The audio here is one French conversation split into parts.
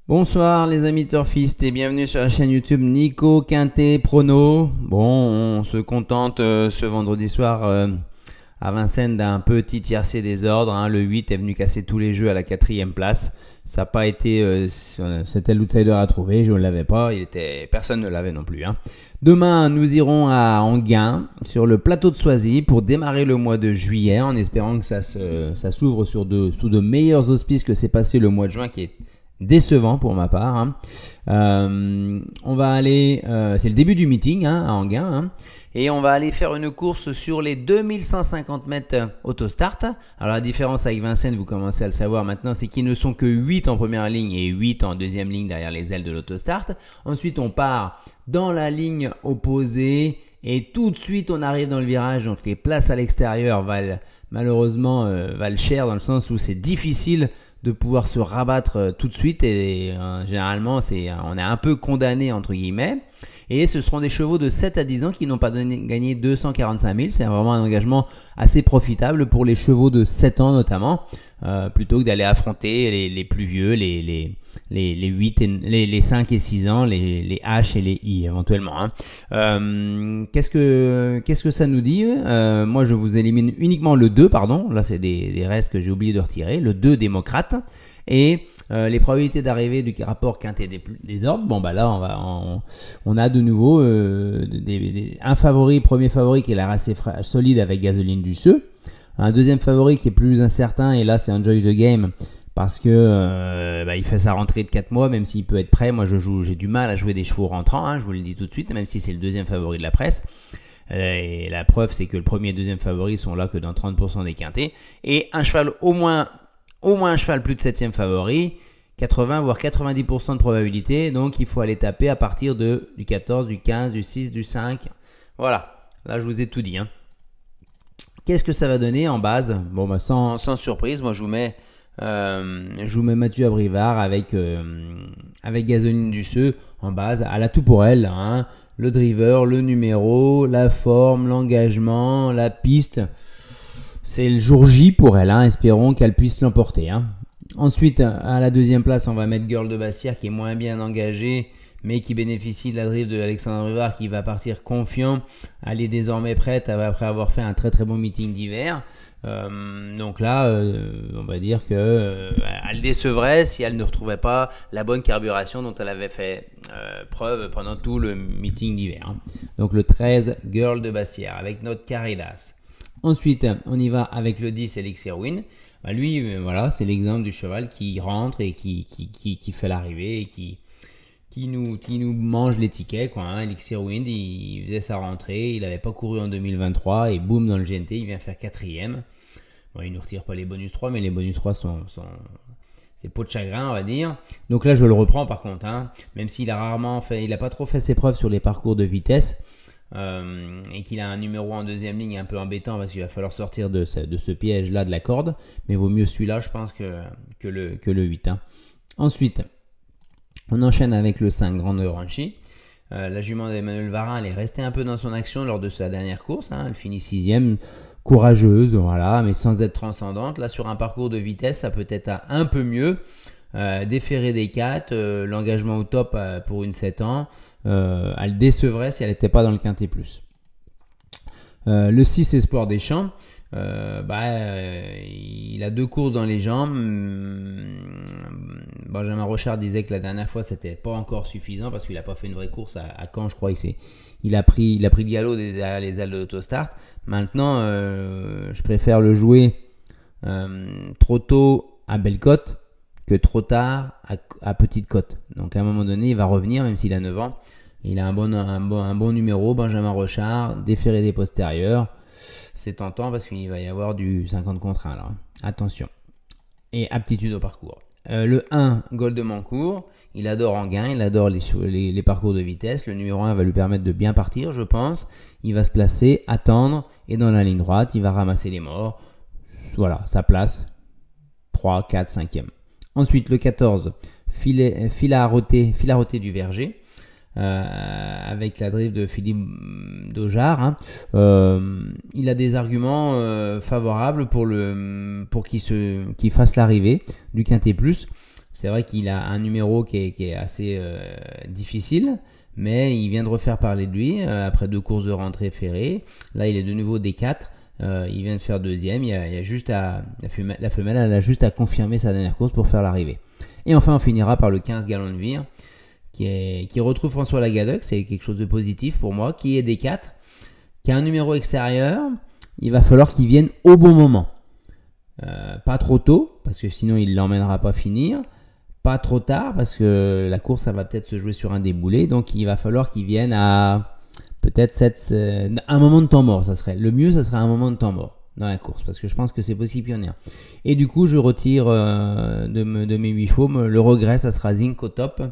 Bonsoir les amis turfistes et bienvenue sur la chaîne YouTube Nico Quintet Prono. Bon, on se contente ce vendredi soir à Vincennes d'un petit tiercé désordre. Hein. Le 8 est venu casser tous les jeux à la 4e place. Ça n'a pas été... c'était l'outsider à trouver, je ne l'avais pas. Personne ne l'avait non plus. Hein. Demain, nous irons à Enghien sur le plateau de Soisy pour démarrer le mois de juillet en espérant que ça s'ouvre sous de meilleurs auspices que s'est passé le mois de juin qui est décevant pour ma part. Hein. On va aller, c'est le début du meeting à Enghien, hein, et on va aller faire une course sur les 2150 mètres autostart. Alors la différence avec Vincennes, vous commencez à le savoir maintenant, c'est qu'ils ne sont que 8 en première ligne et 8 en deuxième ligne derrière les ailes de l'autostart. Ensuite on part dans la ligne opposée et tout de suite on arrive dans le virage, donc les places à l'extérieur valent malheureusement cher dans le sens où c'est difficile de pouvoir se rabattre tout de suite et généralement on est un peu condamné entre guillemets, et ce seront des chevaux de 7 à 10 ans qui n'ont pas gagné 245 000. C'est vraiment un engagement assez profitable pour les chevaux de 7 ans notamment, plutôt que d'aller affronter les plus vieux, les 8 et, les 5 et 6 ans, les H et les I éventuellement. Hein. Qu'est-ce que ça nous dit? Moi je vous élimine uniquement le 2, pardon, là c'est des restes que j'ai oublié de retirer, le 2 démocrate, et les probabilités d'arrivée du rapport quintet des ordres. Bon bah là on a de nouveau un favori, premier favori qui est la race solide avec Gasoline du Seu, un deuxième favori qui est plus incertain, et là c'est Enjoy the Game parce que il fait sa rentrée de 4 mois, même s'il peut être prêt. Moi j'ai du mal à jouer des chevaux rentrants, hein, je vous le dis tout de suite, même si c'est le deuxième favori de la presse. Et la preuve c'est que le premier et deuxième favori sont là que dans 30% des quintés, et un cheval au moins un cheval plus de 7e favori, 80 voire 90% de probabilité, donc il faut aller taper à partir du 14, du 15, du 6, du 5. Voilà, là je vous ai tout dit. Hein. Qu'est-ce que ça va donner en base? Bon bah sans surprise, moi je vous mets Mathieu Abrivard avec Gasoline du Seu en base, à la tout pour elle. Hein. Le driver, le numéro, la forme, l'engagement, la piste. C'est le jour J pour elle, hein. Espérons qu'elle puisse l'emporter. Hein. Ensuite, à la deuxième place, on va mettre Girl de Bastière qui est moins bien engagée, mais qui bénéficie de la drive de Alexandre Rivard, qui va partir confiant. Elle est désormais prête après avoir fait un très très bon meeting d'hiver. Donc là, on va dire que elle décevrait si elle ne retrouvait pas la bonne carburation dont elle avait fait preuve pendant tout le meeting d'hiver. Hein. Donc le 13, Girl de Bastière avec notre Caridas. Ensuite, on y va avec le 10, Elixir Win. Bah lui, voilà, c'est l'exemple du cheval qui rentre et qui fait l'arrivée et qui nous mange les tickets, quoi. Hein. Elixir Wind, il faisait sa rentrée, il n'avait pas couru en 2023 et boum, dans le GNT, il vient faire 4e. Bon, il ne nous retire pas les bonus 3, mais les bonus 3 c'est peau de chagrin, on va dire. Donc là, je le reprends par contre, hein. Même s'il a pas trop fait ses preuves sur les parcours de vitesse. Et qu'il a un numéro en deuxième ligne un peu embêtant parce qu'il va falloir sortir de ce piège là de la corde, mais vaut mieux celui-là je pense que le 8. Hein. Ensuite on enchaîne avec le 5, Grande Ranchi. La jument d'Emmanuel Varin, elle est restée un peu dans son action lors de sa dernière course, hein. Elle finit 6e, courageuse, voilà, mais sans être transcendante. Là sur un parcours de vitesse ça peut être un peu mieux. Déféré des 4, l'engagement au top pour une 7 ans, elle décevrait si elle n'était pas dans le quintet plus. Le 6, Espoir des Champs, il a 2 courses dans les jambes. Benjamin Rochard disait que la dernière fois c'était pas encore suffisant parce qu'il n'a pas fait une vraie course à Caen, je crois. Il a pris Diallo derrière les ailes de l'autostart. Maintenant, je préfère le jouer trop tôt à Bellecote que trop tard à Petite Côte. Donc à un moment donné, il va revenir, même s'il a 9 ans. Il a un bon numéro, Benjamin Rochard, déféré des postérieurs. C'est tentant parce qu'il va y avoir du 50 contre 1 là. Attention. Et aptitude au parcours. Le 1, Gold de Mancourt. Il adore Enghien, il adore les parcours de vitesse. Le numéro 1 va lui permettre de bien partir, je pense. Il va se placer, attendre, et dans la ligne droite, il va ramasser les morts. Voilà, sa place. 3, 4, 5e. Ensuite, le 14, Filaroté du Verger, avec la drive de Philippe Daujar. Hein. Il a des arguments favorables pour qu'il fasse l'arrivée du Quintet Plus. C'est vrai qu'il a un numéro qui est assez difficile, mais il vient de refaire parler de lui après 2 courses de rentrée ferrée. Là, il est de nouveau D4. Il vient de faire deuxième. Il y a juste la femelle, elle a juste à confirmer sa dernière course pour faire l'arrivée. Et enfin, on finira par le 15 Galon de Vire, qui retrouve François Lagadec. C'est quelque chose de positif pour moi, qui est D4, qui a un numéro extérieur. Il va falloir qu'il vienne au bon moment. Pas trop tôt, parce que sinon il ne l'emmènera pas finir. Pas trop tard, parce que la course, ça va peut-être se jouer sur un déboulé. Donc il va falloir qu'il vienne à peut-être un moment de temps mort. Le mieux, ça serait un moment de temps mort dans la course, parce que je pense que c'est possible qu'il y en ait un. Et du coup, je retire de mes 8 chevaux. Le regret, ça sera Zinc au top.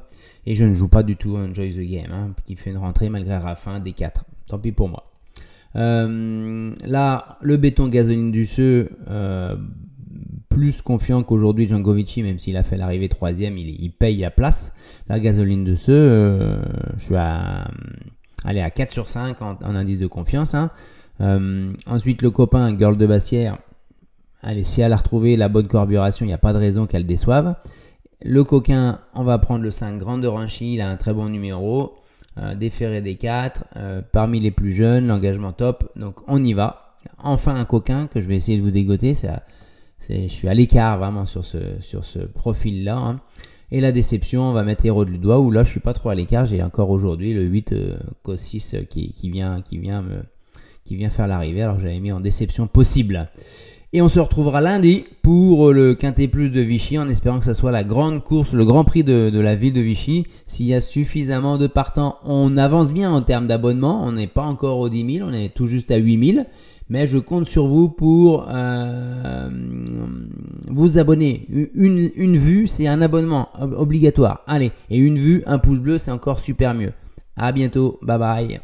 Et je ne joue pas du tout Enjoy the Game, qui fait une rentrée malgré Raffin D4. Tant pis pour moi. Là, le béton gasoline du Seu, plus confiant qu'aujourd'hui Jankovici, même s'il a fait l'arrivée 3e, il paye la place. La gasoline de Seu, je suis à 4 sur 5 en indice de confiance. Ensuite, le copain Girl de Bassière, allez, si elle a retrouvé la bonne carburation, il n'y a pas de raison qu'elle déçoive. Le coquin, on va prendre le 5 Grande de Ranchy, il a un très bon numéro. Déféré des 4, parmi les plus jeunes, l'engagement top, donc on y va. Enfin un coquin que je vais essayer de vous dégoter, je suis à l'écart vraiment sur ce profil là. Et la déception, on va mettre Héros de Ludois, où là je suis pas trop à l'écart, j'ai encore aujourd'hui le 8 Cos 6 qui vient faire l'arrivée, alors j'avais mis en déception possible. Et on se retrouvera lundi pour le Quintet Plus de Vichy, en espérant que ça soit la grande course, le grand prix de la ville de Vichy. S'il y a suffisamment de partants, on avance bien en termes d'abonnement. On n'est pas encore aux 10 000, on est tout juste à 8 000. Mais je compte sur vous pour vous abonner. Une vue, c'est un abonnement obligatoire. Allez, et une vue, un pouce bleu, c'est encore super mieux. À bientôt, bye bye.